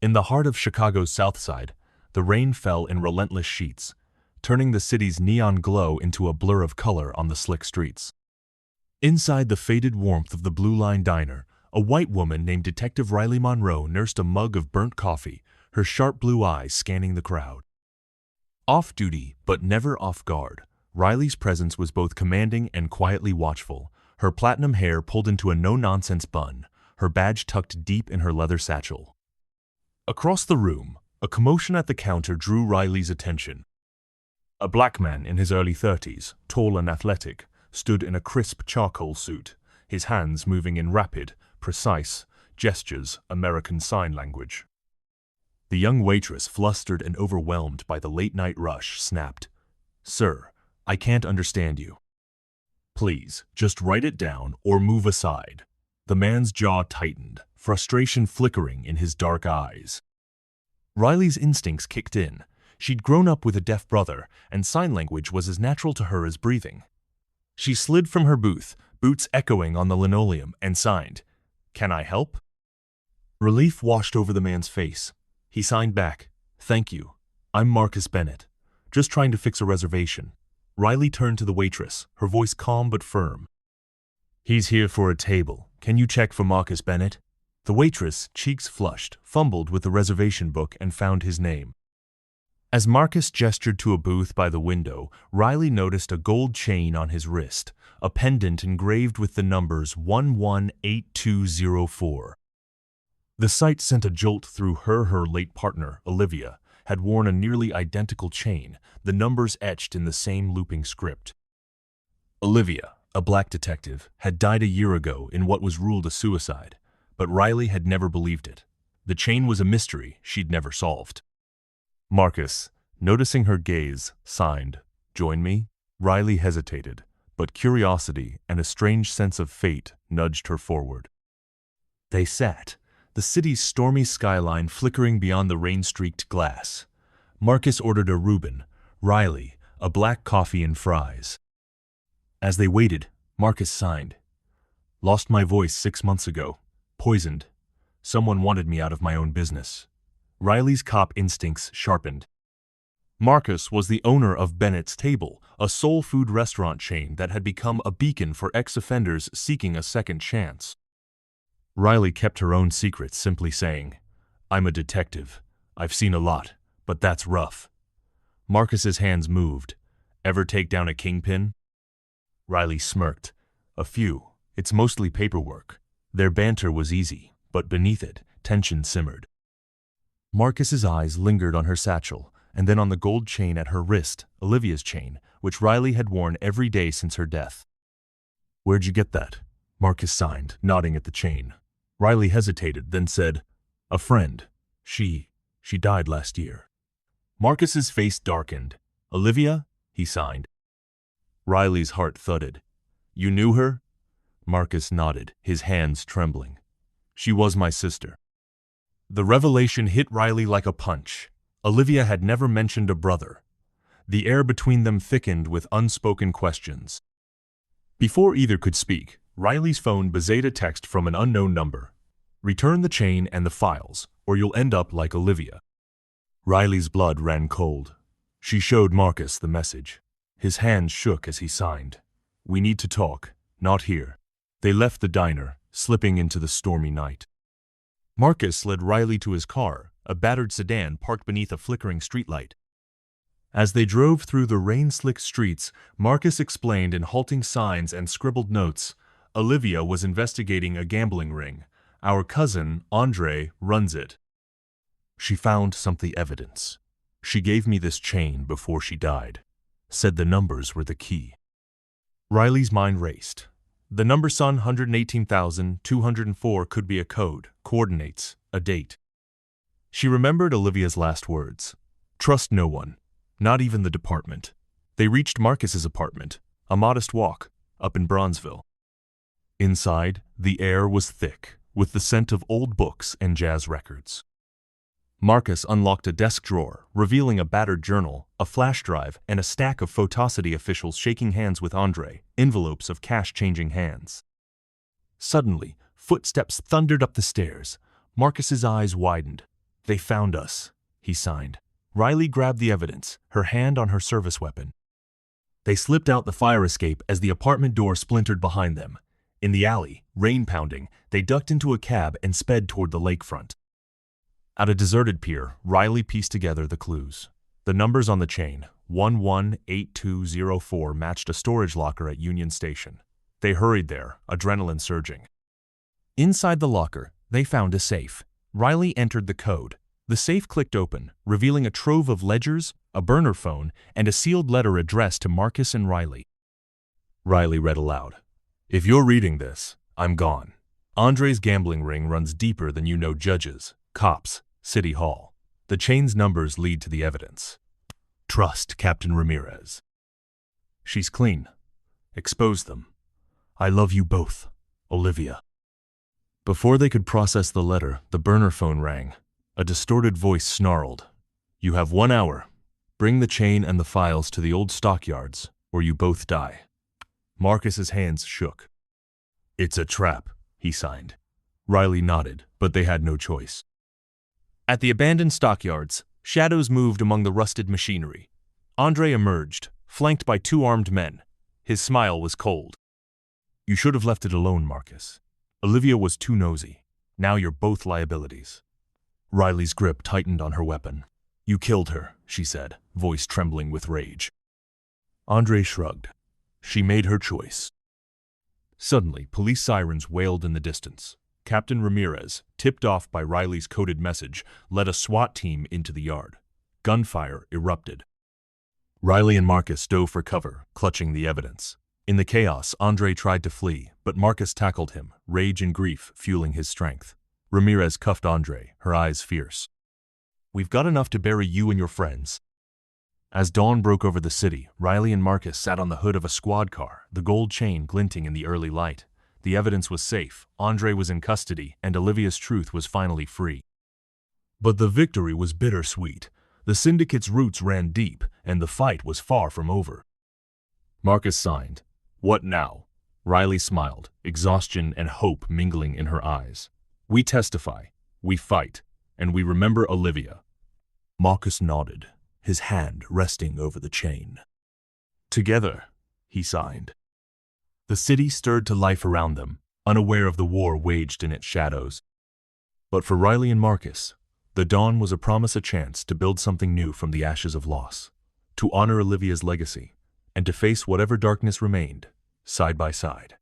In the heart of Chicago's South Side, the rain fell in relentless sheets, turning the city's neon glow into a blur of color on the slick streets. Inside the faded warmth of the Blue Line Diner, a white woman named Detective Riley Monroe nursed a mug of burnt coffee, her sharp blue eyes scanning the crowd. Off-duty, but never off-guard, Riley's presence was both commanding and quietly watchful, her platinum hair pulled into a no-nonsense bun, her badge tucked deep in her leather satchel. Across the room, a commotion at the counter drew Riley's attention. A black man in his early 30s, tall and athletic, stood in a crisp charcoal suit, his hands moving in rapid, precise gestures, American Sign Language. The young waitress, flustered and overwhelmed by the late-night rush, snapped, "Sir, I can't understand you. Please, just write it down or move aside." The man's jaw tightened, frustration flickering in his dark eyes. Riley's instincts kicked in. She'd grown up with a deaf brother, and sign language was as natural to her as breathing. She slid from her booth, boots echoing on the linoleum, and signed, "Can I help?" Relief washed over the man's face. He signed back, "Thank you. I'm Marcus Bennett. Just trying to fix a reservation." Riley turned to the waitress, her voice calm but firm. "He's here for a table. Can you check for Marcus Bennett?" The waitress, cheeks flushed, fumbled with the reservation book and found his name. As Marcus gestured to a booth by the window, Riley noticed a gold chain on his wrist, a pendant engraved with the numbers 118204. The sight sent a jolt through her. Her late partner, Olivia, had worn a nearly identical chain, the numbers etched in the same looping script. Olivia, a black detective, had died a year ago in what was ruled a suicide, but Riley had never believed it. The chain was a mystery she'd never solved. Marcus, noticing her gaze, signed, "Join me?" Riley hesitated, but curiosity and a strange sense of fate nudged her forward. They sat, the city's stormy skyline flickering beyond the rain-streaked glass. Marcus ordered a Reuben, Riley, a black coffee and fries. As they waited, Marcus signed, "Lost my voice 6 months ago. Poisoned. Someone wanted me out of my own business." Riley's cop instincts sharpened. Marcus was the owner of Bennett's Table, a soul food restaurant chain that had become a beacon for ex-offenders seeking a second chance. Riley kept her own secret, simply saying, "I'm a detective. I've seen a lot, but that's rough." Marcus's hands moved. "Ever take down a kingpin?" Riley smirked. "A few. It's mostly paperwork." Their banter was easy, but beneath it, tension simmered. Marcus's eyes lingered on her satchel, and then on the gold chain at her wrist, Olivia's chain, which Riley had worn every day since her death. "Where'd you get that?" Marcus signed, nodding at the chain. Riley hesitated, then said, "A friend. She died last year." Marcus's face darkened. "Olivia?" he signed. Riley's heart thudded. "You knew her?" Marcus nodded, his hands trembling. "She was my sister." The revelation hit Riley like a punch. Olivia had never mentioned a brother. The air between them thickened with unspoken questions. Before either could speak, Riley's phone buzzed a text from an unknown number. "Return the chain and the files, or you'll end up like Olivia." Riley's blood ran cold. She showed Marcus the message. His hands shook as he signed. "We need to talk, not here." They left the diner, slipping into the stormy night. Marcus led Riley to his car, a battered sedan parked beneath a flickering streetlight. As they drove through the rain-slicked streets, Marcus explained in halting signs and scribbled notes, "Olivia was investigating a gambling ring. Our cousin, Andre, runs it. She found something evidence. She gave me this chain before she died. Said the numbers were the key." Riley's mind raced. The number 118,204 could be a code, coordinates, a date. She remembered Olivia's last words. "Trust no one, not even the department." They reached Marcus's apartment, a modest walk, up in Bronzeville. Inside, the air was thick, with the scent of old books and jazz records. Marcus unlocked a desk drawer, revealing a battered journal, a flash drive, and a stack of Photosity officials shaking hands with Andre, envelopes of cash changing hands. Suddenly, footsteps thundered up the stairs. Marcus's eyes widened. They found us, he signed. Riley grabbed the evidence, her hand on her service weapon. They slipped out the fire escape as the apartment door splintered behind them. In the alley, rain pounding, they ducked into a cab and sped toward the lakefront. At a deserted pier, Riley pieced together the clues. The numbers on the chain, 118204, matched a storage locker at Union Station. They hurried there, adrenaline surging. Inside the locker, they found a safe. Riley entered the code. The safe clicked open, revealing a trove of ledgers, a burner phone, and a sealed letter addressed to Marcus and Riley. Riley read aloud. If you're reading this, I'm gone. Andre's gambling ring runs deeper than you know judges, cops, City Hall. The chain's numbers lead to the evidence. Trust Captain Ramirez. She's clean. Expose them. I love you both, Olivia. Before they could process the letter, the burner phone rang. A distorted voice snarled. You have 1 hour. Bring the chain and the files to the old stockyards, or you both die. Marcus's hands shook. It's a trap, he signed. Riley nodded, but they had no choice. At the abandoned stockyards, shadows moved among the rusted machinery. Andre emerged, flanked by 2 armed men. His smile was cold. You should have left it alone, Marcus. Olivia was too nosy. Now you're both liabilities. Riley's grip tightened on her weapon. You killed her, she said, voice trembling with rage. Andre shrugged. She made her choice. Suddenly, police sirens wailed in the distance. Captain Ramirez, tipped off by Riley's coded message, led a SWAT team into the yard. Gunfire erupted. Riley and Marcus dove for cover, clutching the evidence. In the chaos, Andre tried to flee, but Marcus tackled him, rage and grief fueling his strength. Ramirez cuffed Andre, her eyes fierce. We've got enough to bury you and your friends. As dawn broke over the city, Riley and Marcus sat on the hood of a squad car, the gold chain glinting in the early light. The evidence was safe, Andre was in custody, and Olivia's truth was finally free. But the victory was bittersweet. The syndicate's roots ran deep, and the fight was far from over. Marcus signed. What now? Riley smiled, exhaustion and hope mingling in her eyes. We testify, we fight, and we remember Olivia. Marcus nodded, his hand resting over the chain. Together, he signed. The city stirred to life around them, unaware of the war waged in its shadows. But for Riley and Marcus, the dawn was a promise, a chance to build something new from the ashes of loss, to honor Olivia's legacy, and to face whatever darkness remained, side by side.